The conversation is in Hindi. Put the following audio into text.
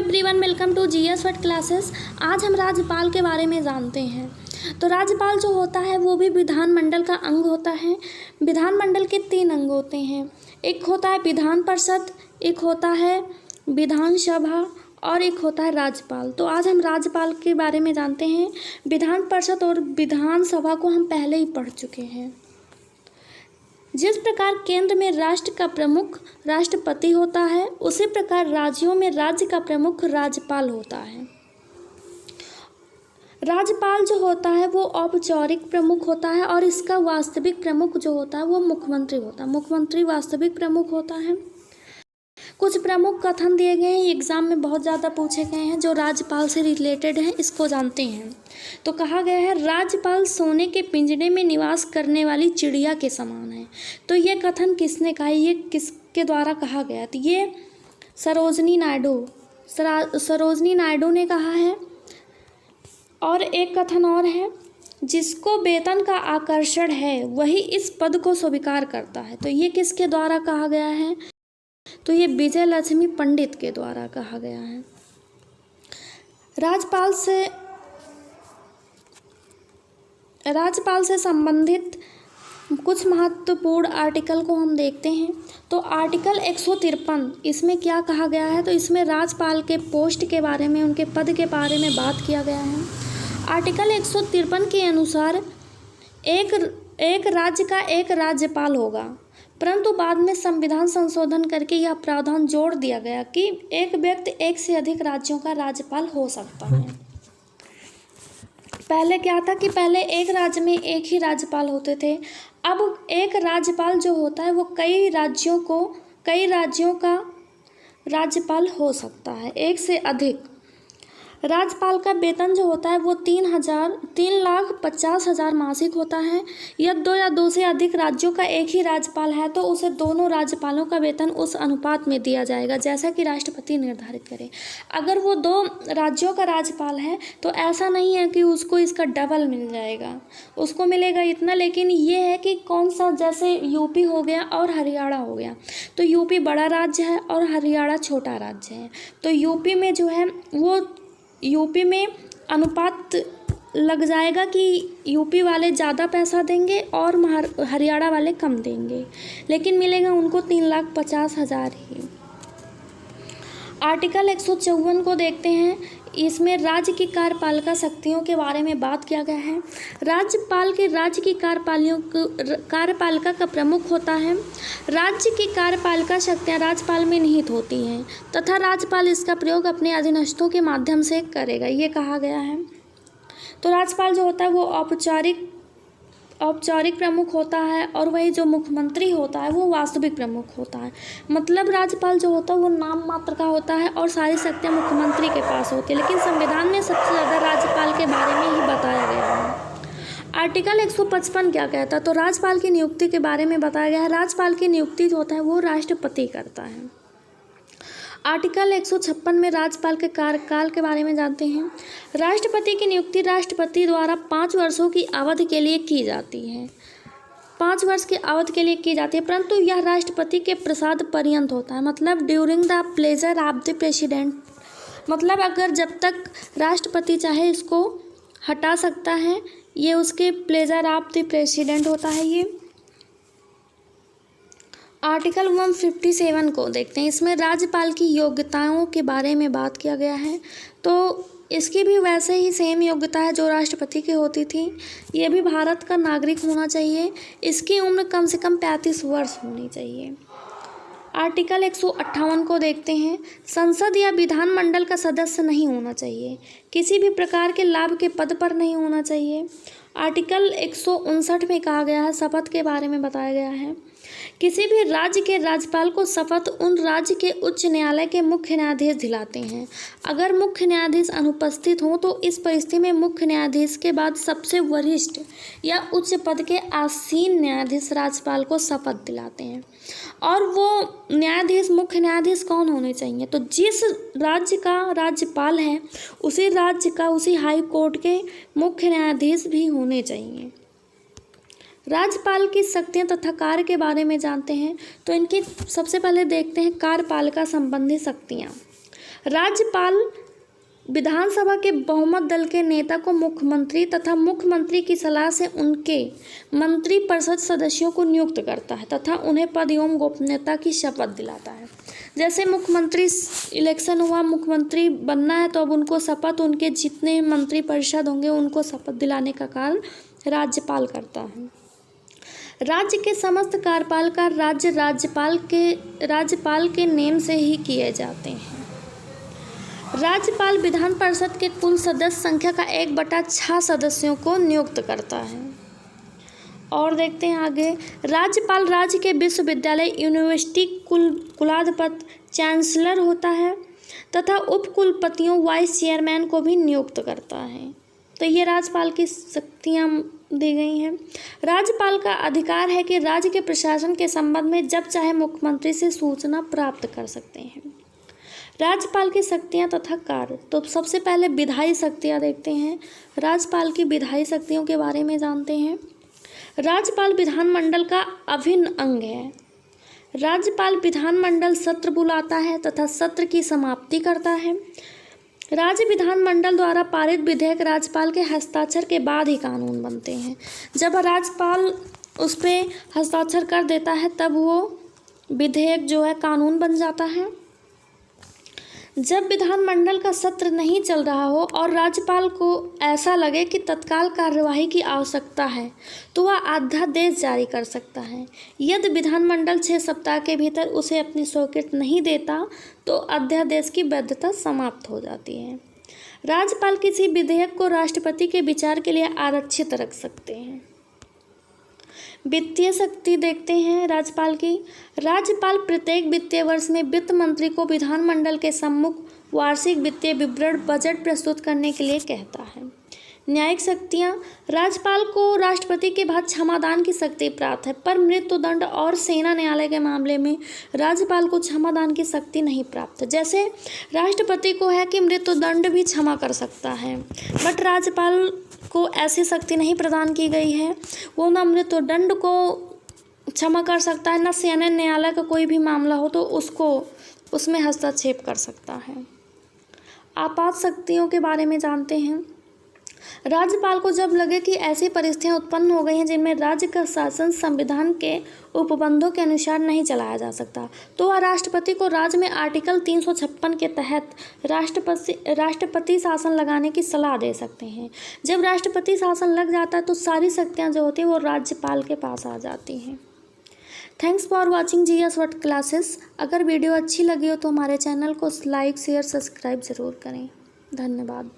Everyone, welcome to GS word classes. आज हम राज्यपाल के बारे में जानते हैं। तो राज्यपाल जो होता है वो भी विधानमंडल का अंग होता है। विधानमंडल के 3 अंग होते हैं। एक होता है विधान परिषद, एक होता है विधानसभा और एक होता है राज्यपाल। तो आज हम राज्यपाल के बारे में जानते हैं। विधान परिषद और विधानसभा को हम पहले ही पढ़ चुके हैं। जिस प्रकार केंद्र में राष्ट्र का प्रमुख राष्ट्रपति होता है, उसी प्रकार राज्यों में राज्य का प्रमुख राज्यपाल होता है। राज्यपाल जो होता है वो औपचारिक प्रमुख होता है और इसका वास्तविक प्रमुख जो होता है वो मुख्यमंत्री होता है। मुख्यमंत्री वास्तविक प्रमुख होता है। कुछ प्रमुख कथन दिए गए हैं, एग्जाम में बहुत ज़्यादा पूछे गए हैं जो राज्यपाल से रिलेटेड हैं, इसको जानते हैं। तो कहा गया है राज्यपाल सोने के पिंजरे में निवास करने वाली चिड़िया के समान है। तो ये कथन किसने कहा, ये किसके द्वारा कहा गया? तो ये सरोजनी नायडू ने कहा है। और एक कथन और है, जिसको वेतन का आकर्षण है वही इस पद को स्वीकार करता है। तो ये किसके द्वारा कहा गया है? तो ये विजय लक्ष्मी पंडित के द्वारा कहा गया है। राज्यपाल से संबंधित कुछ महत्वपूर्ण आर्टिकल को हम देखते हैं। तो आर्टिकल 153, इसमें क्या कहा गया है? तो इसमें राज्यपाल के पोस्ट के बारे में, उनके पद के बारे में बात किया गया है। आर्टिकल 153 के अनुसार एक राज्य का एक राज्यपाल होगा, परंतु बाद में संविधान संशोधन करके यह प्रावधान जोड़ दिया गया कि एक व्यक्ति एक से अधिक राज्यों का राज्यपाल हो सकता है। पहले क्या था कि पहले एक राज्य में एक ही राज्यपाल होते थे। अब एक राज्यपाल जो होता है वो कई राज्यों का राज्यपाल हो सकता है, एक से अधिक। राज्यपाल का वेतन जो होता है वो 3,50,000 मासिक होता है। यदि 2 या 2 से अधिक राज्यों का एक ही राज्यपाल है तो उसे दोनों राज्यपालों का वेतन उस अनुपात में दिया जाएगा जैसा कि राष्ट्रपति निर्धारित करे। अगर वो 2 राज्यों का राज्यपाल है तो ऐसा नहीं है कि उसको इसका डबल मिल जाएगा, उसको मिलेगा इतना। लेकिन ये है कि कौन सा, जैसे यूपी हो गया और हरियाणा हो गया, तो यूपी बड़ा राज्य है और हरियाणा छोटा राज्य है। तो यूपी में जो है वो यूपी में अनुपात लग जाएगा कि यूपी वाले ज़्यादा पैसा देंगे और हरियाणा वाले कम देंगे, लेकिन मिलेगा उनको 3,50,000 ही। आर्टिकल 154 को देखते हैं। इसमें राज्य की कार्यपालिका शक्तियों के बारे में बात किया गया है। राज्यपाल के राज्य की कार्यपालिका का प्रमुख होता है। राज्य की कार्यपालिका शक्तियां राज्यपाल में निहित होती हैं तथा राज्यपाल इसका प्रयोग अपने अधीनस्थों के माध्यम से करेगा, ये कहा गया है। तो राज्यपाल जो होता है वो औपचारिक प्रमुख होता है और वही जो मुख्यमंत्री होता है वो वास्तविक प्रमुख होता है। मतलब राज्यपाल जो होता है वो नाम मात्र का होता है और सारी शक्तियाँ मुख्यमंत्री के पास होती है, लेकिन संविधान में सबसे ज़्यादा राज्यपाल के बारे में ही बताया गया है। आर्टिकल 155 क्या कहता है? तो राज्यपाल की नियुक्ति के बारे में बताया गया है। राज्यपाल की नियुक्ति जो होता है वो राष्ट्रपति करता है। आर्टिकल 156 में राज्यपाल के कार्यकाल के बारे में जानते हैं। राष्ट्रपति की नियुक्ति राष्ट्रपति द्वारा 5 वर्षों की अवधि के लिए की जाती है। 5 वर्ष की अवधि के लिए की जाती है, परंतु यह राष्ट्रपति के प्रसाद पर्यंत होता है। मतलब during the pleasure of the president. मतलब अगर जब तक राष्ट्रपति चाहे इसको हटा सकता है, ये उसके प्लेजर ऑफ द प्रेसिडेंट होता है। ये आर्टिकल 157 को देखते हैं। इसमें राज्यपाल की योग्यताओं के बारे में बात किया गया है। तो इसकी भी वैसे ही सेम योग्यता है जो राष्ट्रपति की होती थी। ये भी भारत का नागरिक होना चाहिए। इसकी उम्र कम से कम 35 वर्ष होनी चाहिए। आर्टिकल 158 को देखते हैं। संसद या विधानमंडल का सदस्य नहीं होना चाहिए। किसी भी प्रकार के लाभ के पद पर नहीं होना चाहिए। आर्टिकल 159 में कहा गया है, शपथ के बारे में बताया गया है। किसी भी राज्य के राज्यपाल को शपथ उन राज्य के उच्च न्यायालय के मुख्य न्यायाधीश दिलाते हैं। अगर मुख्य न्यायाधीश अनुपस्थित हों तो इस परिस्थिति में मुख्य न्यायाधीश के बाद सबसे वरिष्ठ या उच्च पद के आसीन न्यायाधीश राज्यपाल को शपथ दिलाते हैं। और वो न्यायाधीश, मुख्य न्यायाधीश कौन होने चाहिए? तो जिस राज्य का राज्यपाल है उसी राज्य का, उसी हाई कोर्ट के मुख्य न्यायाधीश भी होने चाहिए। राज्यपाल की शक्तियाँ तथा कार्य के बारे में जानते हैं। तो इनकी सबसे पहले देखते हैं कार्यपालिका संबंधी शक्तियाँ। राज्यपाल विधानसभा के बहुमत दल के नेता को मुख्यमंत्री तथा मुख्यमंत्री की सलाह से उनके मंत्रिपरिषद सदस्यों को नियुक्त करता है तथा उन्हें पद एवं गोपनीयता की शपथ दिलाता है। जैसे मुख्यमंत्री इलेक्शन हुआ, मुख्यमंत्री बनना है, तो अब उनको शपथ, उनके जितने मंत्रिपरिषद होंगे उनको शपथ दिलाने का कार्य राज्यपाल करता है। राज्य के समस्त कार्यपाल का राज्य राज्यपाल के नेम से ही किए जाते हैं। राज्यपाल विधान परिषद के कुल सदस्य संख्या का 1/6 सदस्यों को नियुक्त करता है। और देखते हैं आगे, राज्यपाल राज्य के विश्वविद्यालय यूनिवर्सिटी कुलाधिपति चांसलर होता है तथा उपकुलपतियों वाइस चेयरमैन को भी नियुक्त करता है। तो ये राज्यपाल की शक्तियाँ दी गई हैं। राज्यपाल का अधिकार है कि राज्य के प्रशासन के संबंध में जब चाहे मुख्यमंत्री से सूचना प्राप्त कर सकते हैं। राज्यपाल की शक्तियाँ तथा कार्य, तो सबसे पहले विधायी शक्तियाँ देखते हैं। राज्यपाल की विधायी शक्तियों के बारे में जानते हैं। राज्यपाल विधानमंडल का अभिन्न अंग है। राज्यपाल विधानमंडल सत्र बुलाता है तथा सत्र की समाप्ति करता है। राज्य विधानमंडल द्वारा पारित विधेयक राज्यपाल के हस्ताक्षर के बाद ही कानून बनते हैं। जब राज्यपाल उस पर हस्ताक्षर कर देता है तब वो विधेयक जो है कानून बन जाता है। जब विधानमंडल का सत्र नहीं चल रहा हो और राज्यपाल को ऐसा लगे कि तत्काल कार्यवाही की आवश्यकता है तो वह अध्यादेश जारी कर सकता है। यदि विधानमंडल 6 सप्ताह के भीतर उसे अपनी स्वीकृति नहीं देता तो अध्यादेश की वैधता समाप्त हो जाती है। राज्यपाल किसी विधेयक को राष्ट्रपति के विचार के लिए आरक्षित रख सकते हैं। वित्तीय शक्ति देखते हैं राज्यपाल की। राज्यपाल प्रत्येक वित्तीय वर्ष में वित्त मंत्री को विधानमंडल के सम्मुख वार्षिक वित्तीय विवरण बजट प्रस्तुत करने के लिए कहता है। न्यायिक शक्तियाँ, राज्यपाल को राष्ट्रपति के बाद क्षमादान की शक्ति प्राप्त है, पर मृत्युदंड और सेना न्यायालय के मामले में राज्यपाल को क्षमादान की शक्ति नहीं प्राप्त। जैसे राष्ट्रपति को है कि मृत्युदंड भी क्षमा कर सकता है, बट राज्यपाल को ऐसी शक्ति नहीं प्रदान की गई है। वो न मृत्युदंड को क्षमा कर सकता है, न सेना न्यायालय का कोई भी मामला हो तो उसमें हस्तक्षेप कर सकता है। आपात शक्तियों के बारे में जानते हैं। राज्यपाल को जब लगे कि ऐसी परिस्थितियां उत्पन्न हो गई हैं जिनमें राज्य का शासन संविधान के उपबंधों के अनुसार नहीं चलाया जा सकता तो वह राष्ट्रपति को राज्य में आर्टिकल 356 के तहत राष्ट्रपति शासन लगाने की सलाह दे सकते हैं। जब राष्ट्रपति शासन लग जाता है तो सारी शक्तियाँ जो होती हैं वो राज्यपाल के पास आ जाती हैं। Thanks for watching GS word classes. अगर वीडियो अच्छी लगी हो तो हमारे चैनल को लाइक शेयर सब्सक्राइब ज़रूर करें। धन्यवाद।